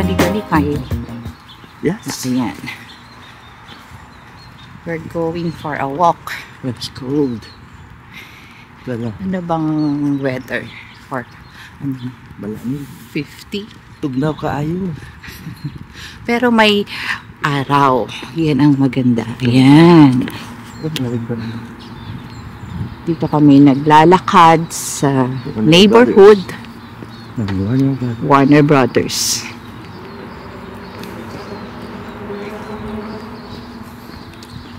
gali-gali kayo. Yes. Ayan. We're going for a walk. It's cold. Ano? Ano bang weather for Malamig. 50? Tugnaw kaayo. Pero may araw. Yan ang maganda. Ayan. Dito kami naglalakad sa neighborhood Warner Brothers.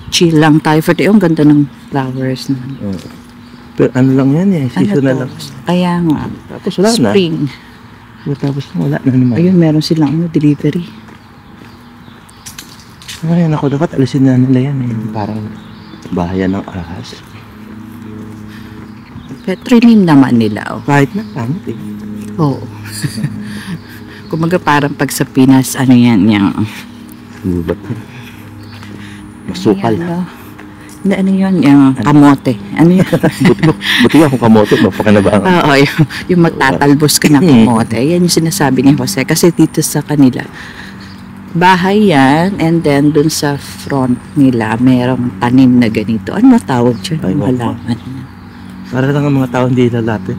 Chill lang tayo for today. Ang ganda ng flowers na. Pero ano lang yan eh, season na lang. Kaya nga. Tapos wala na. Spring. Tapos wala na naman. Ayun, meron silang delivery. Ay, naku, dapat alisin na nila yan eh. Parang bahayan ng ahas. Petronym naman nila. Oh. Kahit na, pangit eh. Oo. Kumaga parang pag sa Pinas, ano yan, yung... Gubat. Masukal. Ano yun, yung kamote. Ano yun? Buti nga kung kamote, mapakanabangan. Oo, yung magtatalbos ka ng kamote. Yan yung sinasabi ni Jose. Kasi dito sa kanila, bahay yan, and then dun sa front nila, merong tanim na ganito. Ano tawag dyan? Ay, halaman. Para lang ang mga tao hindi lalapit.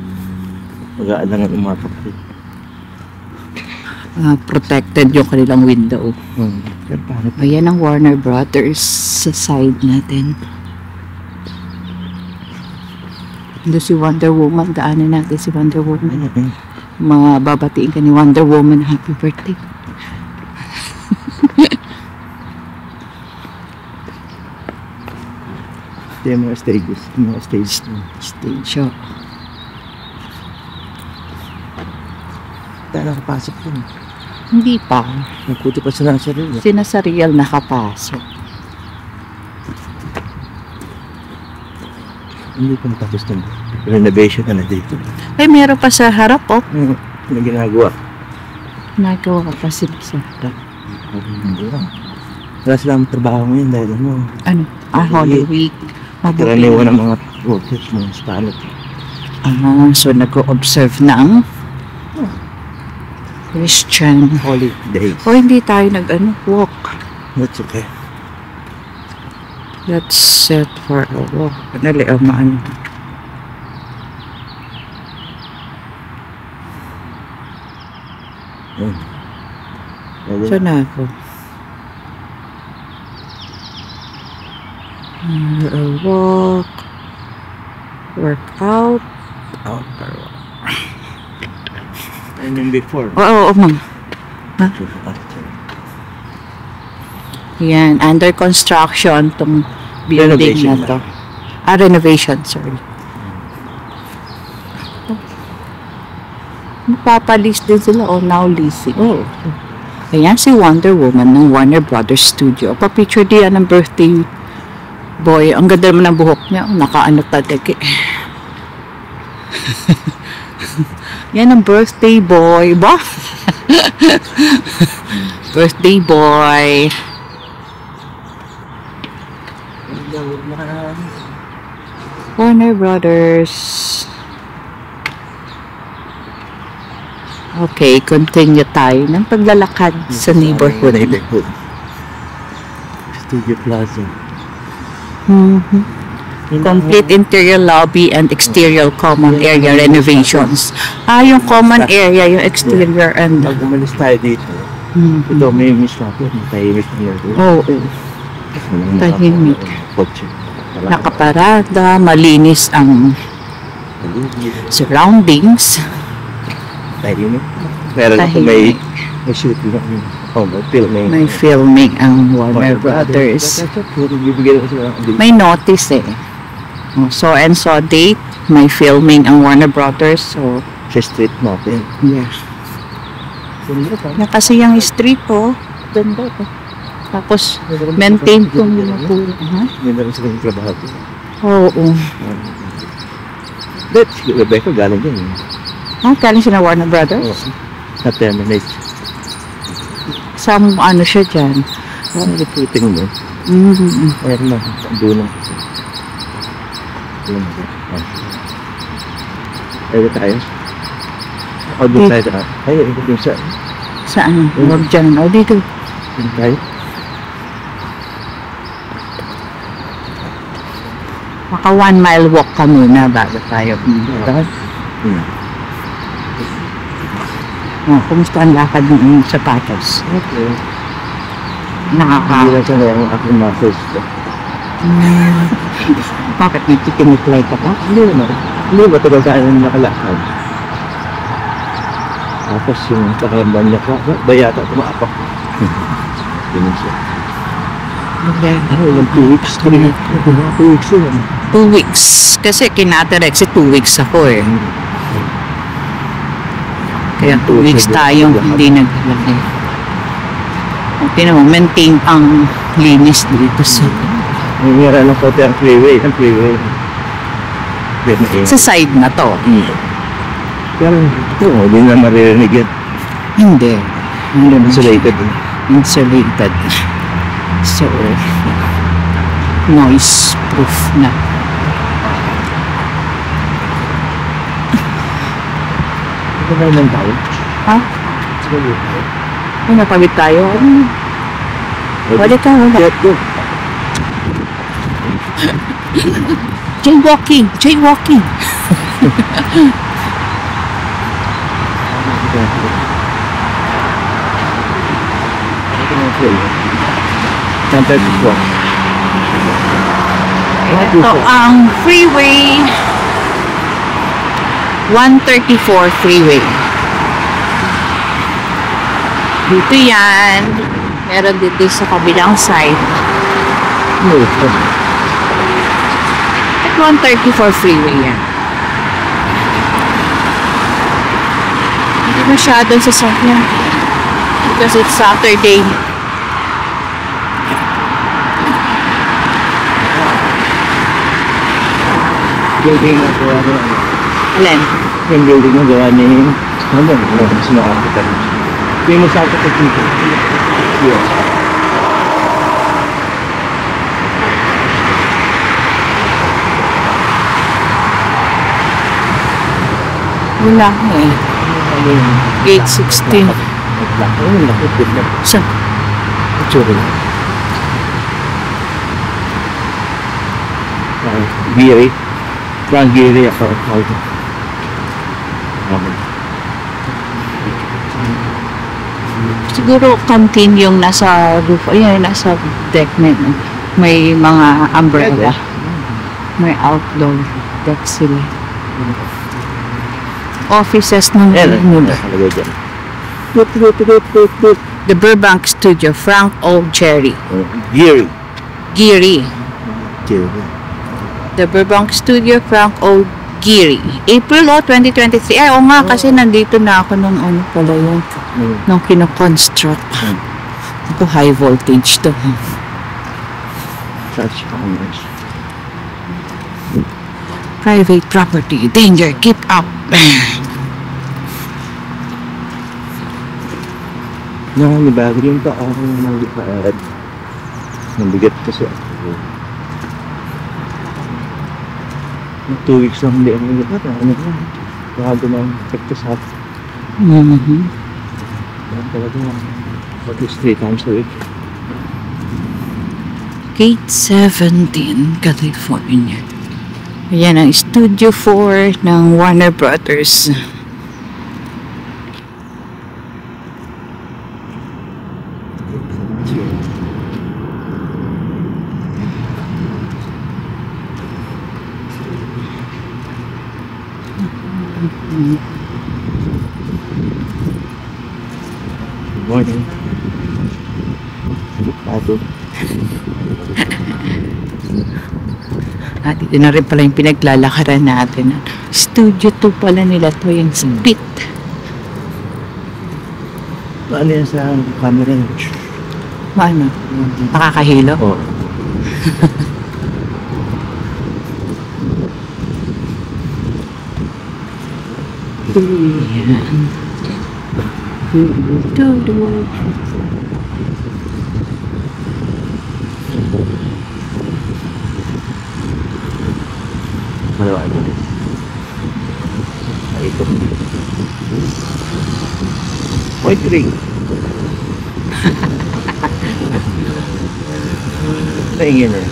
Mag-aalangan ng mga kapatid. Protected yung kanilang window. Pero paano? Ayan ang Warner Brothers sa side natin. Doon si Wonder Woman. Daanan natin si Wonder Woman. Mababatiin ka ni Wonder Woman. Happy birthday. Ito yung mga stages. Mga stage. Stage show. Tayo nakapasok yun. Hindi pa. Nagputi pa sa nasaril. Sinasarial nakapasok. Hindi pa natapos ng renovation na dito. Ay, meron pa sa harap, oh. Ano ginagawa? Nagawa ka pa sila sa harap. Wala silang trabaho ngayon dahil ano. Ano? Holy Week. Karaniwan ng mga workers mga Spanish. So nag-o-observe ng Christian holidays. O hindi tayo walk. That's okay. Let's set for a walk. Dali, maano. Saan na ako? Walk. Workout. Outdoor walk. And then before. Oo, ma'am. Ha? Yan, under construction tong building Renovation na to. Renovation, sorry. Mapapalis din sila now leasing. Ayan si Wonder Woman ng Warner Brothers Studio. Pa-picture diyan ng birthday boy. Ang ganda naman ng buhok niya. Nakaano talaga eh. Yan ang birthday boy. Ba? Birthday boy. Warner Brothers. Okay, continue tayo ng paglalakad sa neighborhood. Studio Plaza. Complete interior lobby and exterior common area renovations. Yung common area, yung exterior and... Pag umalis tayo dito, ito may miss natin. Tahimik na yun. Oo. Tahimik. Nakaparada, malinis ang surroundings. Tahimik. Pero may shooting may filming. May filming ang Warner Brothers. May notice eh. So and so date, may filming ang Warner Brothers. So, sa street natin. Yeah. Kasi yung street po, ganda po. Tapos, maintain kung yung Ganda rin sila yung trabaho. Oo. That's Rebecca, galing din. Galing siya na Warner Brothers? Sa terminate. Some ano siya dyan. Recruiting mo. Ayan na, doon lang. Ayun tayo. O doon tayo. Ayun, doon sa Saan? Huwag dyan. O, dito. Yan tayo. Maka 1 mile walk ka muna bago tayo pumunta. Oh, kumusta ang lakad ng sapatos? Okay. Hindi Nakaka... lang siya yung aking muscles ko. Bakit nagtitiniklay ka pa? Hindi naman. Hindi, matagal ka na nakalakad. Tapos yung pakiramdam niya ko, ba yata tumaapak? Ganun siya. Okay. Ano, ilang 2 weeks? 2 weeks yun. 2 weeks. Kasi kinaterex 2 weeks ako eh. Kaya 2 weeks tayong hindi naglalagay. Okay naman, maintain ang linis dito sa Nangyara lang pati ang freeway. Ang freeway. sa side na to. Pero ito, hindi na maririnig yan. Hindi. Hindi naman siya Insulated. insulated. So, noise proof na. Ito na naman tayo. Ha? Ay, napawid tayo. Wala ka, wala. Get go. Jaywalking! Jaywalking! Ito ang freeway 134 freeway. Dito yan. Meron dito sa kabilang side. At 134 freeway yan. Hindi masyadong sasakyan. Because it's Saturday. Building na gawa na. Alin? Yung building na gawa ni ano, sino architect. Famous architect dito. Yeah. Wala eh. Gate 16. Ayun, nakipid na. Saan? Itsura na. Giri. Frank Giri ako. Siguro canteen yung nasa roof. Ayan, nasa deck na yun. May mga umbrella. May outdoor deck sila. Offices ng nila. Nakalagay dyan. The Burbank Studio, Frank O. Cherry. Giri. Geary. Giri. The Burbank Studio, Frank O. Geary. April 2023. Ay, oo nga, kasi nandito na ako nung ano pala yun. Nung kino-construct. Ito, high voltage to. Such honors. Private property. Danger. Keep up. Nakalibago rin pa ako ng lipad. Nabigat kasi ako. 2 weeks lang hindi ako nilipad. Ano ba? Bago na effect sa akin. Yan talaga. At least 3 times a week. Gate 17, California. Ayan ang Studio 4 ng Warner Brothers. Good morning. Bago. At ito na rin pala yung pinaglalakaran natin. Studio 2 pala nila to yung split. Paano yan sa camera? Ano? Nakakahilo? Oo. Ayan. Tudu. Malawa ito. Ay, ito. Point 3. Paingin eh.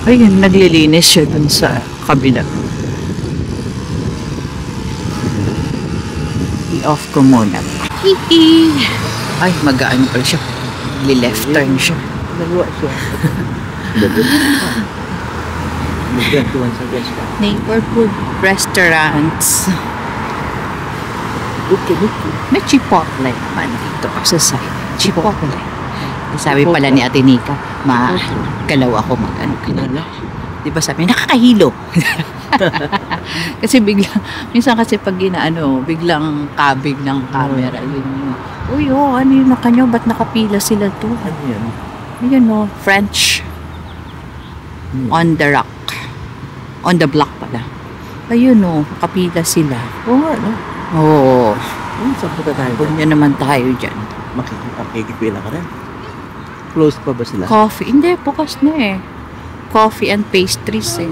Ayun, naglilinis siya dun sa kabila. I-off ko muna. Hihi! Ay, mag-ano pala siya. Li-left turn siya. Nagawa siya. Naggantuan sa guest ka. Neighborhood restaurants. Okay. May Chipotle man dito sa side. Chipotle. Sabi pala ni Ate Nika, magalaw ako mag-ano. Di ba sabi, nakakahilo. Kasi minsan kasi pag ginaano, biglang kabig ng camera. Yun. Uy, ano yun na kanyo? Ba't nakapila sila to? Ano yan? Ayun o, French. On the rock. On the block pala. Ayun o, nakapila sila. Oo nga, no? Oo. Saan punta tayo? Punya naman tayo dyan. Makikipila ka rin. Closed pa ba sila? Coffee. Hindi, bukas na eh. Coffee and pastries eh.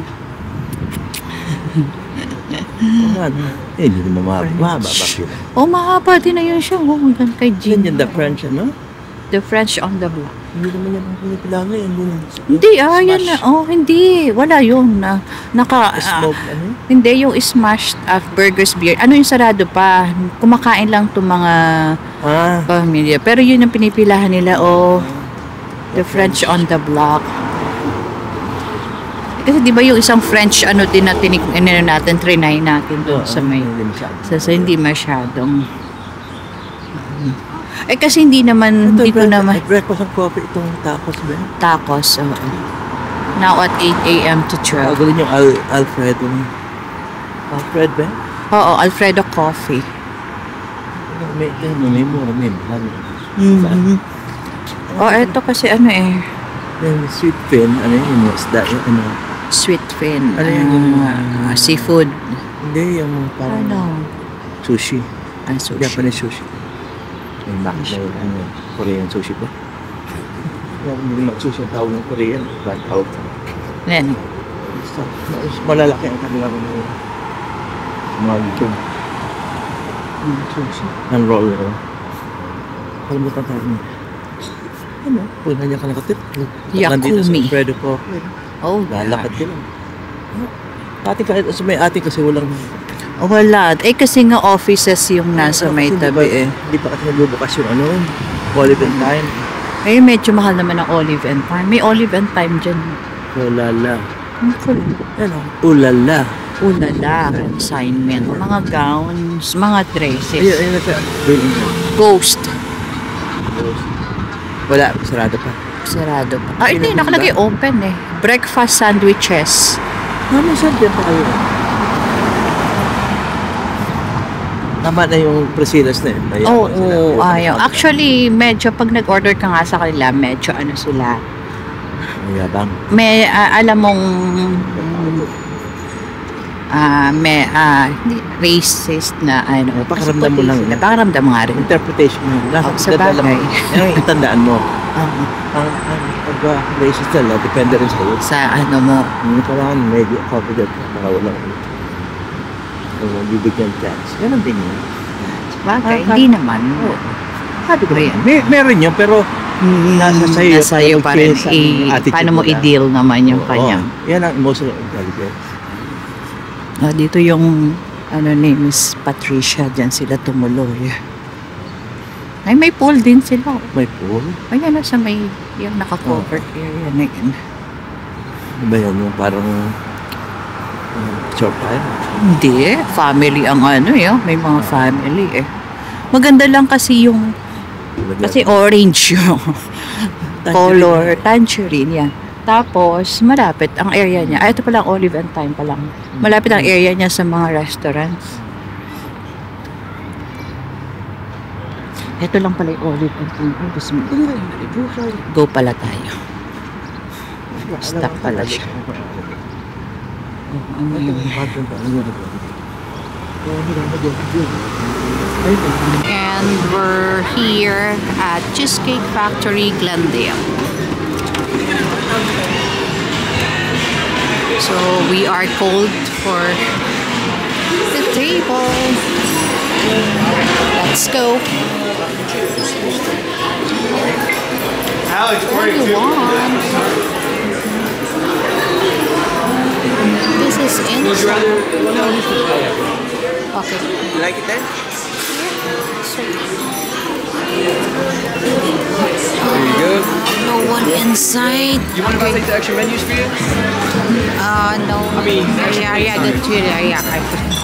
Oo nga, no? Hindi naman mahaba ba pila? Oh, mahaba din na yun siya. Oh, hanggang kay Jean. Yan the French, ano? The French on the block. Hindi naman yan ang pinipila ngayon. Hindi, yan na. Oh, hindi. Wala yun. Smoke, ano? Hindi, yung smashed burgers beer. Ano yung sarado pa? Kumakain lang itong mga pamilya. Pero yun ang pinipilahan nila. Oh, the French on the block. Kasi di ba yung isang French ano din natin, trinay natin doon sa may hindi masyadong kasi hindi naman dito naman breakfast and coffee itong tacos ba? Tacos, now at 8 a.m. to 12. Gawin yung Alfredo. Alfred ba? Oo, Alfredo coffee. May mahal. Oh, eto kasi ano eh. Yung sweet fin, ano yun, isda, ano? Sweet fin. Ano yung seafood. Hindi, yung parang sushi. Sushi. Japanese sushi. Yung Korean sushi ba? Yung mag-sushi ang tawag ng Korean. Right out. Then, malalaki ang kanilang mga YouTube. Sushi. Unroll na. Kalimutan tayo niya. Ano? Kung nandiyan ka nakatip. Yakumi. Alfredo ko. Oh, lalakad ka lang. Ating kahit may ating kasi walang... Wala. Kasi nga offices yung nasa may tabi eh. Hindi pa kasi nagbubukas yung ano, olive and thyme. Eh, medyo mahal naman ang olive and thyme. May olive and thyme dyan. Ulala. Ano? Ulala. Ulala. Consignment. Mga gowns, mga dresses. Ayun na. Ghost. Wala, sarado pa. Sarado pa. Hindi, nakalagay open eh. Breakfast sandwiches. May sandyan pa kayo. Tama na yung Priscilla's na yun. Oo, ayaw. Actually, medyo pag nag-order ka nga sa kanila, medyo ano sila. Mayabang. May, alam mong, may, hindi, racist na, ano. Pakaramdam mo lang. Pakaramdam mo nga rin. Interpretation mo. Sa bagay. Yan ang itandaan mo. Ang racist na, depende rin sa'yo. Sa ano mo. Hindi kailangan medyo confident para walang bibigyan chance. Yan ang din yun. Bagay, hindi naman. Sabi ko yan. Meron yun, pero nasa sa'yo. Nasa iyo pa rin. Paano mo i-deal naman yung kanya. Yan ang emotional intelligence. Dito yung ano ni Miss Patricia, dyan sila tumuloy. Ay, may pool din sila. May pool? Ayan, nasa may yung naka-covered area na yun. Ano ba yan? Yung parang short time? Hindi, family ang ano eh. May mga family eh. Maganda lang kasi yung kasi orange yung color, tangerine yan. Tapos, malapit ang area niya. Ito palang olive and thyme pa lang. Malapit ang area niya sa mga restaurants. Ito lang pala yung olive and thyme. Go pala tayo. Stop pala siya. Ano yun? And we're here at Cheesecake Factory, Glendale. So we are called for the table. Let's go. Alex, What do you want? This is inside. Okay. You like it then? There you go. No one inside. You want to go take the extra menus for you? No. I mean, yeah, the Twitter. Yeah,